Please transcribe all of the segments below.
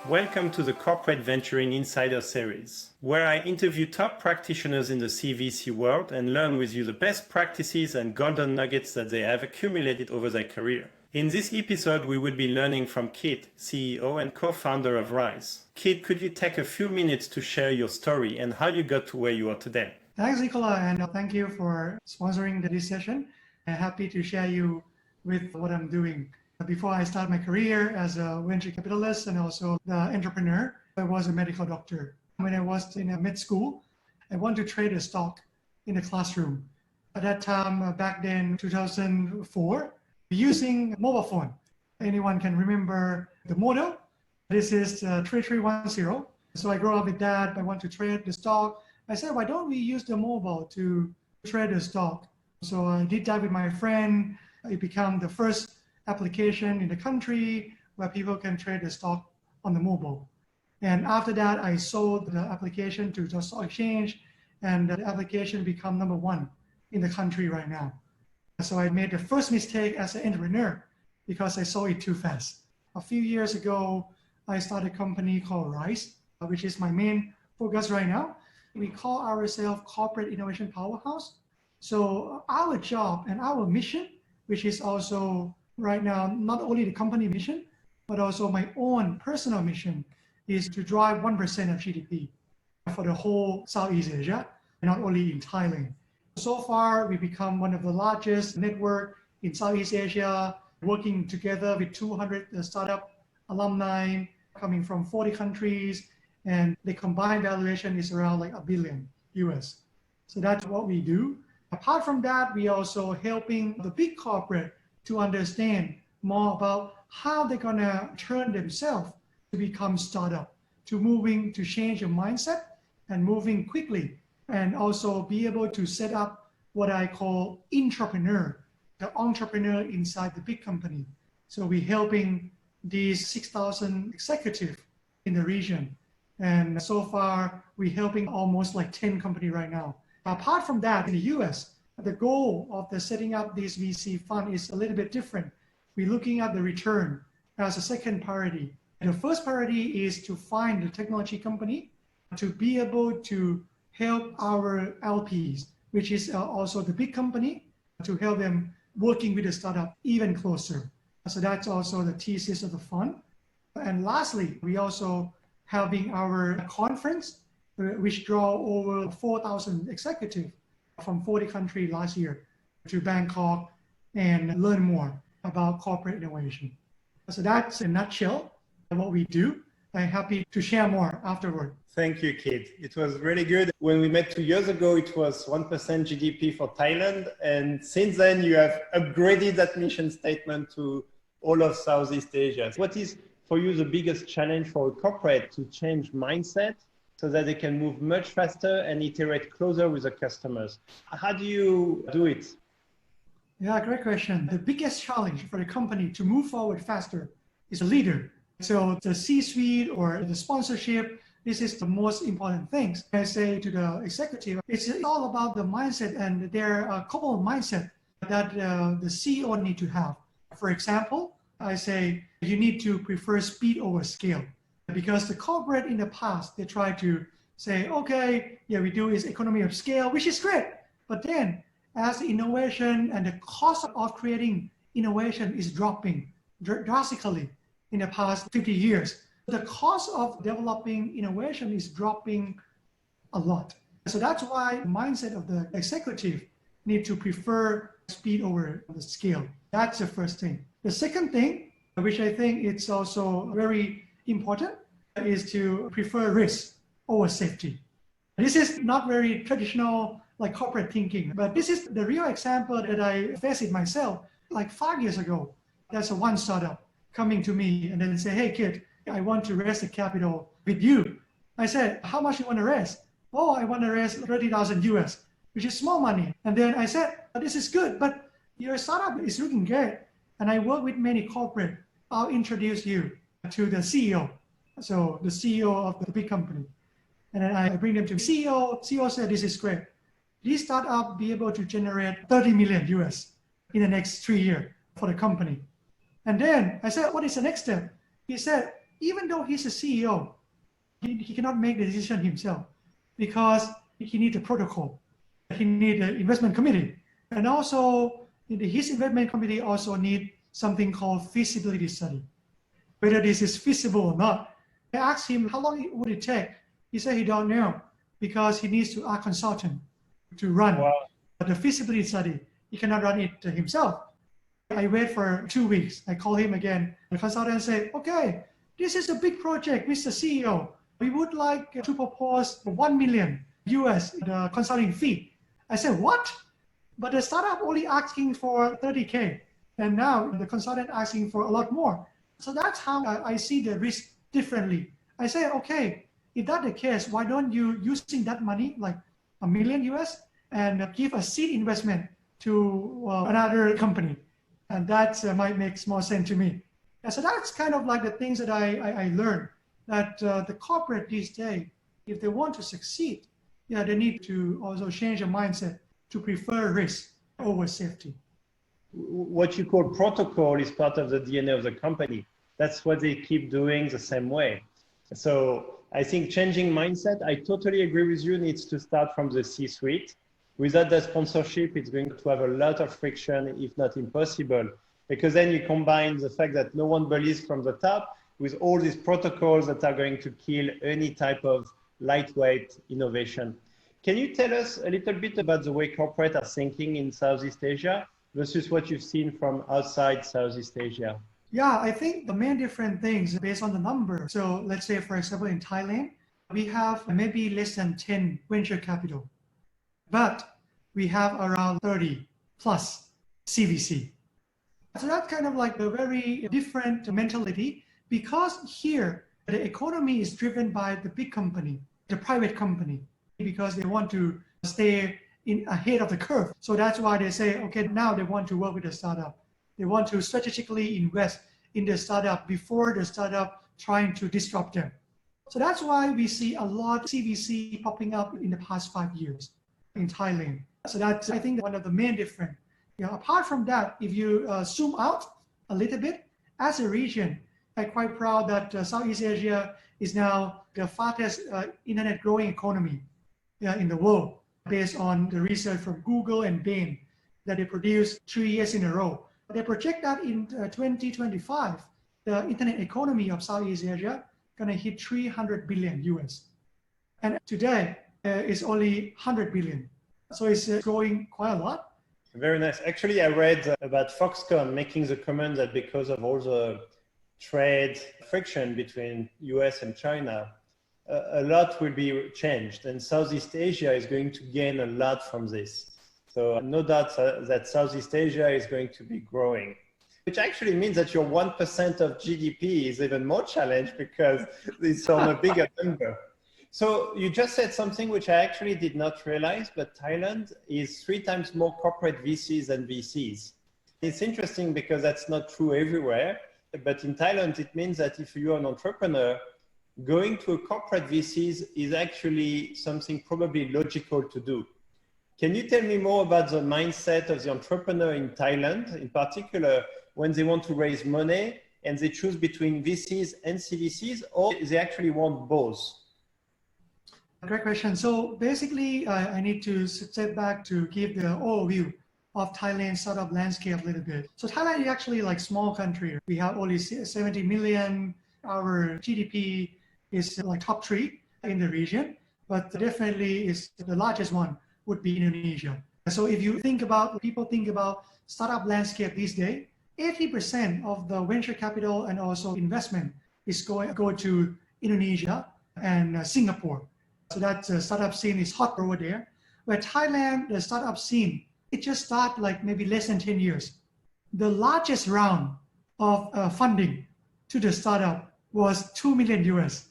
Welcome to the Corporate Venturing Insider Series, where I interview top practitioners in the CVC world and learn with you the best practices and golden nuggets that they have accumulated over their career. In this episode, we will be learning from Kid, CEO and co-founder of Rise. Kid, could you take a few minutes to share your story and how you got to where you are today? Thanks, Nicola, and thank you for sponsoring this session. I'm happy to share you with what I'm doing. Before I started my career as a venture capitalist and also the entrepreneur, I was a medical doctor. When I was in med school, I wanted to trade a stock in the classroom. At that time, back then, 2004, using mobile phone. Anyone can remember the model? This is 3310. So I grew up with that. I want to trade the stock. I said, why don't we use the mobile to trade the stock? So I did that with my friend. It became the first application in the country where people can trade the stock on the mobile. And after that, I sold the application to the stock exchange, and the application became number one in the country right now. So I made the first mistake as an entrepreneur because I sold it too fast. A few years ago, I started a company called Rise, which is my main focus right now. We call ourselves Corporate Innovation Powerhouse. So our job and our mission, which is also right now, not only the company mission, but also my own personal mission, is to drive 1% of GDP for the whole Southeast Asia, not only in Thailand. So far, we become one of the largest network in Southeast Asia, working together with 200 startup alumni coming from 40 countries, and the combined valuation is around like $1 billion US. So that's what we do. Apart from that, we also helping the big corporate to understand more about how they're gonna turn themselves to become startup, to moving to change your mindset and moving quickly, and also be able to set up what I call intrapreneur, the entrepreneur inside the big company. So we're helping these 6,000 executives in the region. And so far, we're helping almost like 10 companies right now. Apart from that, in the US, the goal of the setting up this VC fund is a little bit different. We're looking at the return as a second priority. And the first priority is to find the technology company to be able to help our LPs, which is also the big company, to help them working with the startup even closer. So that's also the thesis of the fund. And lastly, we also having our conference, which draw over 4,000 executives from 40 countries last year to Bangkok and learn more about corporate innovation. So that's in a nutshell what we do. I'm happy to share more afterward. Thank you, Kid. It was really good. When we met 2 years ago, it was 1% GDP for Thailand. And since then, you have upgraded that mission statement to all of Southeast Asia. What is for you the biggest challenge for a corporate to change mindset so that they can move much faster and iterate closer with the customers? How do you do it? Yeah, great question. The biggest challenge for the company to move forward faster is a leader. So the C-suite or the sponsorship, this is the most important things. I say to the executive, it's all about the mindset, and there are a couple of mindset that the CEO need to have. For example, I say you need to prefer speed over scale. Because the corporate in the past, they try to say, okay, yeah, we do is economy of scale, which is great. But then as innovation and the cost of creating innovation is dropping drastically in the past 50 years, the cost of developing innovation is dropping a lot. So that's why the mindset of the executive need to prefer speed over the scale. That's the first thing. The second thing, which I think it's also very important, is to prefer risk over safety. This is not very traditional like corporate thinking, but this is the real example that I faced it myself. Like 5 years ago, there's one startup coming to me and then say, hey kid, I want to raise the capital with you. I said, how much you want to raise? Oh, I want to raise 30,000 US, which is small money. And then I said, this is good, but your startup is looking great. And I work with many corporate. I'll introduce you to the CEO. So the CEO of the big company. And then I bring them to CEO. CEO said, this is great. This startup be able to generate 30 million US in the next 3 years for the company. And then I said, what is the next step? He said, even though he's a CEO, he cannot make the decision himself because he needs a protocol. He needs an investment committee. And also, his investment committee also needs something called feasibility study, whether this is feasible or not. I asked him how long would it take. He said he don't know because he needs to ask consultant to run the feasibility study. He cannot run it himself. I wait for 2 weeks. I call him again. The consultant said, okay, this is a big project, Mr. CEO. We would like to propose 1 million US, the consulting fee. I said, what? But the startup only asking for 30K. And now the consultant asking for a lot more. So that's how I see the risk differently. I say, okay, if that's the case, why don't you using that money, like 1 million US, and give a seed investment to another company? And that might make more sense to me. And so that's kind of like the things that I learned, that the corporate these days, if they want to succeed, they need to also change their mindset to prefer risk over safety. What you call protocol is part of the DNA of the company. That's what they keep doing the same way. So I think changing mindset, I totally agree with you, needs to start from the C-suite. Without the sponsorship, it's going to have a lot of friction, if not impossible, because then you combine the fact that no one believes from the top with all these protocols that are going to kill any type of lightweight innovation. Can you tell us a little bit about the way corporates are thinking in Southeast Asia versus what you've seen from outside Southeast Asia? Yeah, I think the main different things based on the number. So let's say, for example, in Thailand, we have maybe less than 10 venture capital, but we have around 30 plus CVC. So that's kind of like a very different mentality, because here the economy is driven by the big company, the private company, because they want to stay ahead of the curve. So that's why they say, okay, now they want to work with the startup. They want to strategically invest in the startup before the startup trying to disrupt them. So that's why we see a lot of CVC popping up in the past 5 years in Thailand. So that's, I think, one of the main difference. Apart from that, if you zoom out a little bit, as a region, I'm quite proud that Southeast Asia is now the fastest internet growing economy in the world, based on the research from Google and Bain that they produced 3 years in a row. They project that in 2025, the internet economy of Southeast Asia gonna hit 300 billion US. And today, it's only 100 billion. So it's growing quite a lot. Very nice. Actually, I read about Foxconn making the comment that because of all the trade friction between US and China, a lot will be changed, and Southeast Asia is going to gain a lot from this. So no doubt that Southeast Asia is going to be growing, which actually means that your 1% of GDP is even more challenged because it's on a bigger number. So you just said something which I actually did not realize, but Thailand is 3 times more corporate VCs than VCs. It's interesting because that's not true everywhere, but in Thailand, it means that if you're an entrepreneur, going to a corporate VCs is actually something probably logical to do. Can you tell me more about the mindset of the entrepreneur in Thailand, in particular, when they want to raise money and they choose between VCs and CVCs, or they actually want both? Great question. So basically, I need to step back to give the overview of Thailand's startup landscape a little bit. So Thailand is actually like small country. We have only 70 million. Our GDP is like top 3 in the region, but definitely is the largest one would be Indonesia. So if you think about, people think about startup landscape these days, 80% of the venture capital and also investment is go to Indonesia and Singapore. So that startup scene is hot over there. Where Thailand, the startup scene, it just started like maybe less than 10 years. The largest round of funding to the startup was 2 million US.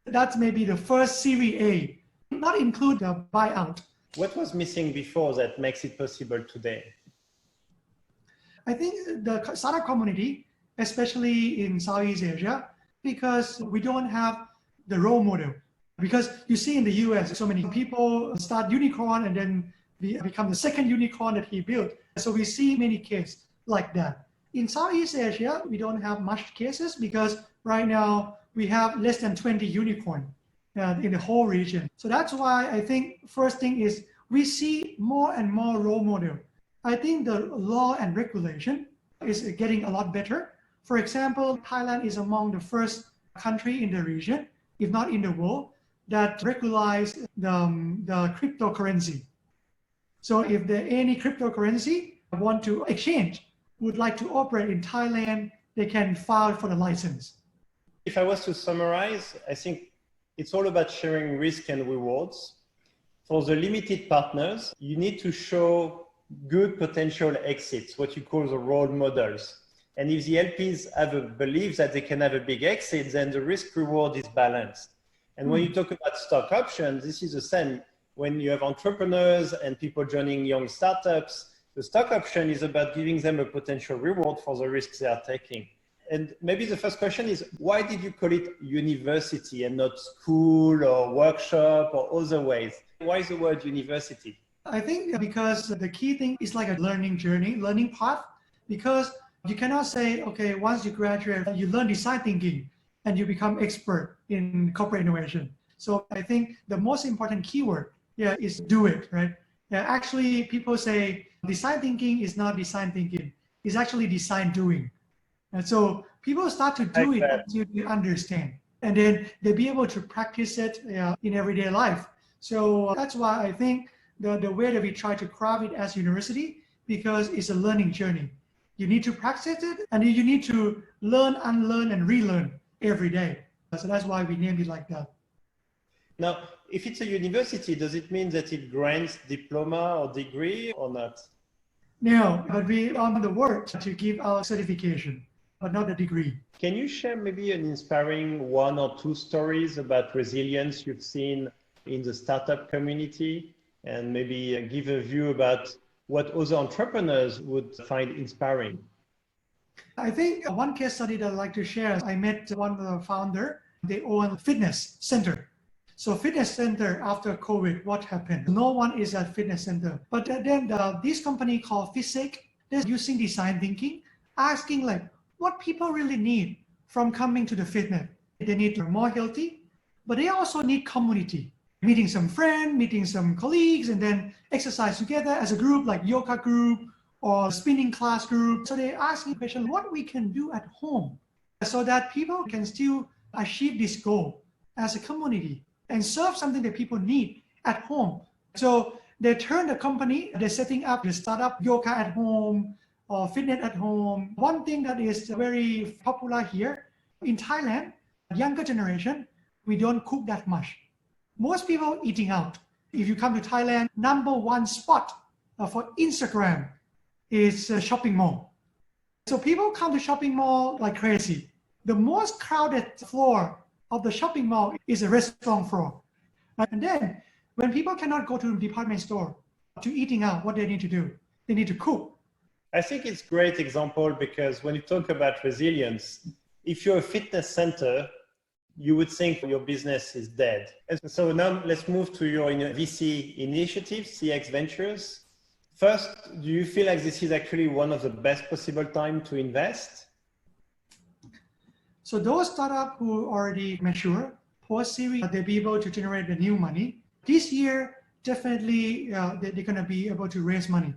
That's maybe the first Series A, not include the buyout. What was missing before that makes it possible today? I think the startup community, especially in Southeast Asia, because we don't have the role model. Because you see in the US, so many people start unicorn and then become the second unicorn that he built. So we see many cases like that. In Southeast Asia, we don't have much cases because right now we have less than 20 unicorn in the whole region. So that's why I think first thing is we see more and more role model. I think the law and regulation is getting a lot better. For example, Thailand is among the first country in the region, if not in the world, that regularize the cryptocurrency. So if there any cryptocurrency want to exchange, would like to operate in Thailand, they can file for the license. If I was to summarize, I think it's all about sharing risk and rewards. For the limited partners, you need to show good potential exits, what you call the role models. And if the LPs have a belief that they can have a big exit, then the risk reward is balanced. And when you talk about stock options, this is the same. When you have entrepreneurs and people joining young startups, the stock option is about giving them a potential reward for the risks they are taking. And maybe the first question is, why did you call it university and not school or workshop or other ways? Why is the word university? I think because the key thing is like a learning journey, learning path, because you cannot say, okay, once you graduate, you learn design thinking and you become expert in corporate innovation. So I think the most important keyword is do it, right? Actually, people say design thinking is not design thinking. It's actually design doing. And so people start to do it until you understand. And then they'll be able to practice it in everyday life. So that's why I think the way that we try to craft it as university, because it's a learning journey. You need to practice it, and you need to learn, unlearn, and relearn every day. So that's why we named it like that. Now, if it's a university, does it mean that it grants diploma or degree or not? No, but we on the work to give our certification, but not a degree. Can you share maybe an inspiring one or two stories about resilience you've seen in the startup community, and maybe give a view about what other entrepreneurs would find inspiring? I think one case study that I'd like to share, I met one of the founder. They own a fitness center. So fitness center after COVID, what happened? No one is at fitness center. But then this company called Physic, they're using design thinking, asking like what people really need from coming to the fitness. They need to be more healthy, but they also need community. Meeting some friends, meeting some colleagues, and then exercise together as a group, like yoga group or spinning class group. So they're asking questions, what we can do at home so that people can still achieve this goal as a community and serve something that people need at home. So they turn the company, they're setting up the startup yoga at home or fitness at home. One thing that is very popular here in Thailand, younger generation, we don't cook that much. Most people eating out. If you come to Thailand, number one spot for Instagram is a shopping mall. So people come to shopping mall like crazy. The most crowded floor of the shopping mall is a restaurant floor. And then when people cannot go to a department store to eating out, what they need to do? They need to cook. I think it's a great example because when you talk about resilience, if you're a fitness center, you would think your business is dead. And so now let's move to your VC initiative, CX Ventures. First, do you feel like this is actually one of the best possible time to invest? So those startups who already mature, post-series, they'll be able to generate the new money. This year, definitely they're going to be able to raise money.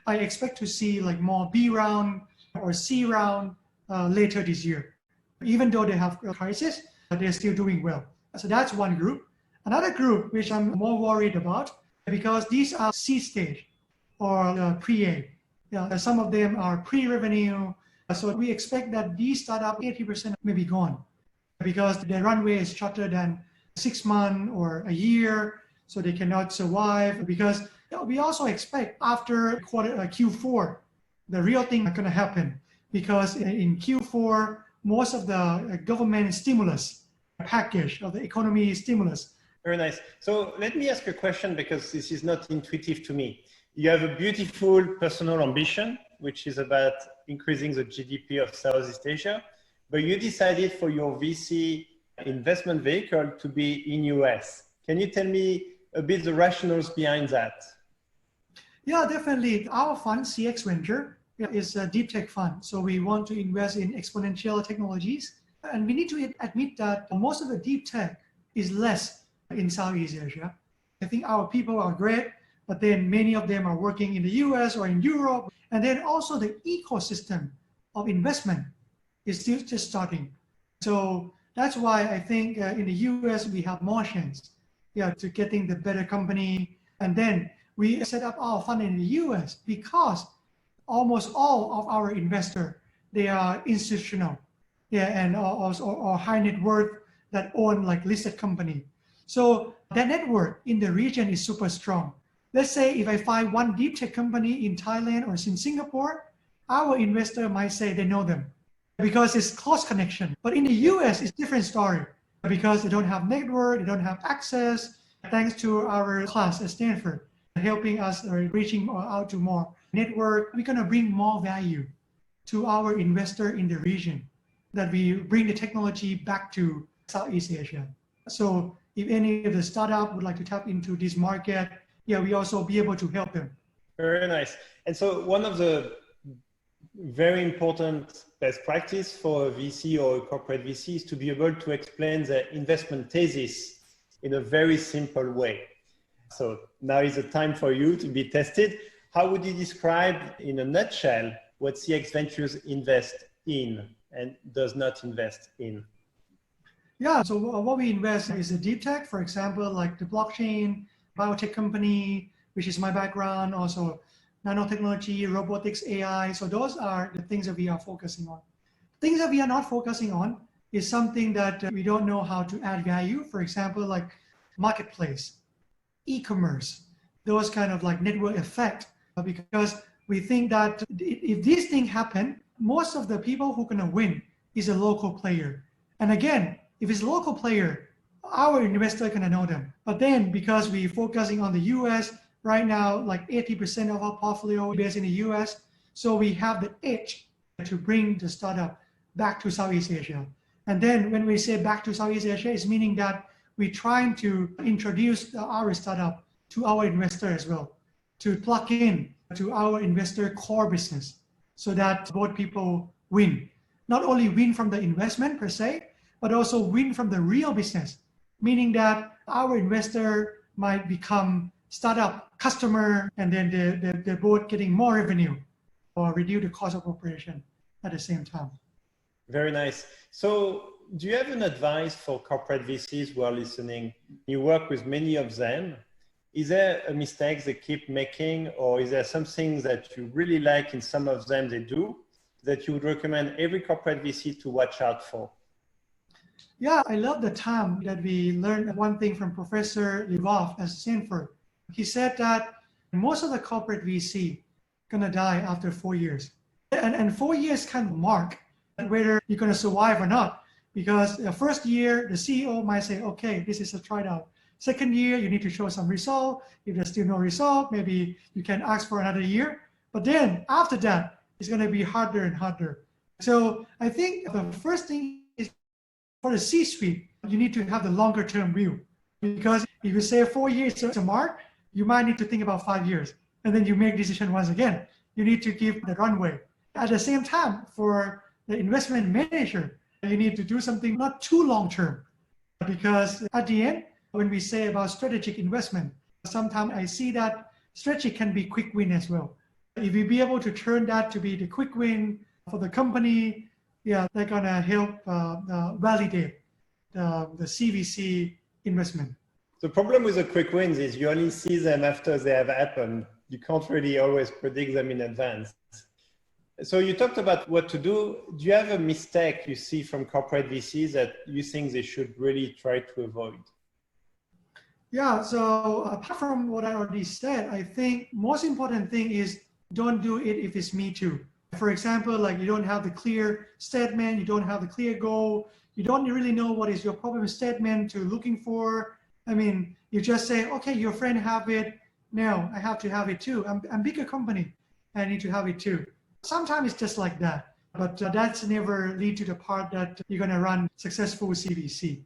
I expect to see like more B round or C round later this year. Even though they have a crisis, they're still doing well. So that's one group. Another group, which I'm more worried about, because these are seed stage or pre-A. Some of them are pre-revenue. So we expect that these startups, 80% may be gone because their runway is shorter than 6 months or a year, so they cannot survive. Because we also expect after Q4, the real thing is going to happen, because in Q4, most of the government stimulus package of the economy stimulus. Very nice. So let me ask a question, because this is not intuitive to me. You have a beautiful personal ambition, which is about increasing the GDP of Southeast Asia, but you decided for your VC investment vehicle to be in US. Can you tell me a bit the rationales behind that? Yeah, definitely. Our fund, CX Venture, is a deep tech fund. So we want to invest in exponential technologies And we need to admit that most of the deep tech is less in Southeast Asia. I think our people are great, but then many of them are working in the US or in Europe. And then also the ecosystem of investment is still just starting. So that's why I think in the US we have more chance to getting the better company. And then we set up our fund in the US because almost all of our investors, they are institutional, and also or high net worth that own like listed company. So that network in the region is super strong. Let's say if I find one deep tech company in Thailand or in Singapore, our investor might say they know them because it's close connection. But in the US, it's different story because they don't have network, they don't have access. Thanks to our class at Stanford, helping us reaching out to more network, we're gonna bring more value to our investor in the region, that we bring the technology back to Southeast Asia. So if any of the startup would like to tap into this market, we also be able to help them. Very nice. And so one of the very important best practice for a VC or a corporate VC is to be able to explain the investment thesis in a very simple way. So now is the time for you to be tested. How would you describe in a nutshell what CX Ventures invest in and does not invest in? Yeah, so what we invest is a deep tech, for example, like the blockchain, biotech company, which is my background, also nanotechnology, robotics, AI. So those are the things that we are focusing on. Things that we are not focusing on is something that we don't know how to add value. For example, like marketplace, e-commerce, those kind of like network effect, because we think that if these things happen, most of the people who are gonna win is a local player. And again, if it's a local player, our investor gonna know them. But then because we're focusing on the US right now, like 80% of our portfolio is based in the US, so we have the edge to bring the startup back to Southeast Asia. And then when we say back to Southeast Asia, it's meaning that we're trying to introduce our startup to our investor as well, to plug in to our investor core business so that both people win. Not only win from the investment per se, but also win from the real business, meaning that our investor might become startup customer and then they're both getting more revenue or reduce the cost of operation at the same time. Very nice. So do you have an advice for corporate VCs who are listening? You work with many of them. Is there a mistake they keep making, or is there something that you really like in some of them they do that you would recommend every corporate VC to watch out for? Yeah, I love the time that we learned one thing from Professor Levov at Stanford. He said that most of the corporate VC gonna die after 4 years. And 4 years kind of mark whether you're gonna survive or not. Because the first year, the CEO might say, okay, this is a try out. Second year, you need to show some result. If there's still no result, maybe you can ask for another year. But then after that, it's gonna be harder and harder. So I think the first thing is for the C-suite, you need to have the longer term view. Because if you say 4 years is a mark, you might need to think about 5 years. And then you make decision once again. You need to give the runway. At the same time, for the investment manager, you need to do something not too long term. Because at the end, when we say about strategic investment, sometimes I see that strategy can be quick win as well. If we be able to turn that to be the quick win for the company, they're gonna help validate the CVC investment. The problem with the quick wins is you only see them after they have happened. You can't really always predict them in advance. So you talked about what to do. Do you have a mistake you see from corporate VCs that you think they should really try to avoid? Yeah, so apart from what I already said, I think most important thing is don't do it if it's me too. For example, like you don't have the clear statement, you don't have the clear goal, you don't really know what is your problem statement to looking for. I mean, you just say, okay, your friend have it, now I have to have it too. I'm bigger company, I need to have it too. Sometimes it's just like that, but that's never lead to the part that you're gonna run successful CVC.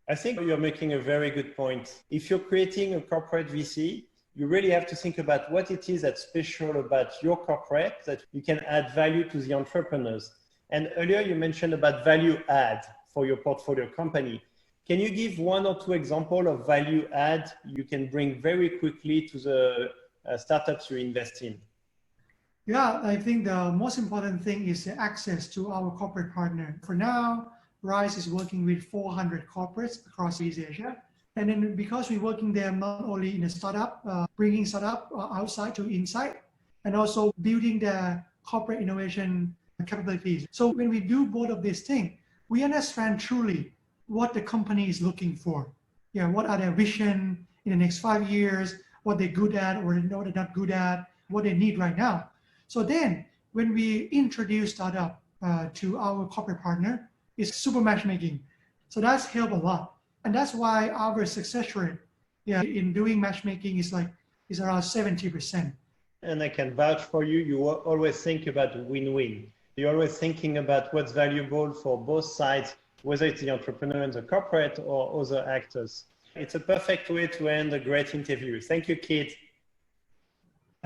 I think you're making a very good point. If you're creating a corporate VC, you really have to think about what it is that's special about your corporate that you can add value to the entrepreneurs. And earlier you mentioned about value add for your portfolio company. Can you give one or two examples of value add you can bring very quickly to the startups you invest in? Yeah, I think the most important thing is the access to our corporate partner. For now, Rise is working with 400 corporates across East Asia. And then because we're working there not only in a startup, bringing startup outside to inside, and also building the corporate innovation capabilities. So when we do both of these things, we understand truly what the company is looking for. Yeah, what are their vision in the next 5 years, what they're good at or what they're not good at, what they need right now. So then when we introduce startup to our corporate partner, it's super matchmaking. So that's helped a lot. And that's why our success rate in doing matchmaking is around 70%. And I can vouch for you, you always think about win-win. You're always thinking about what's valuable for both sides, whether it's the entrepreneur and the corporate or other actors. It's a perfect way to end a great interview. Thank you, Kid.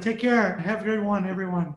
Take care. Have a great one, everyone.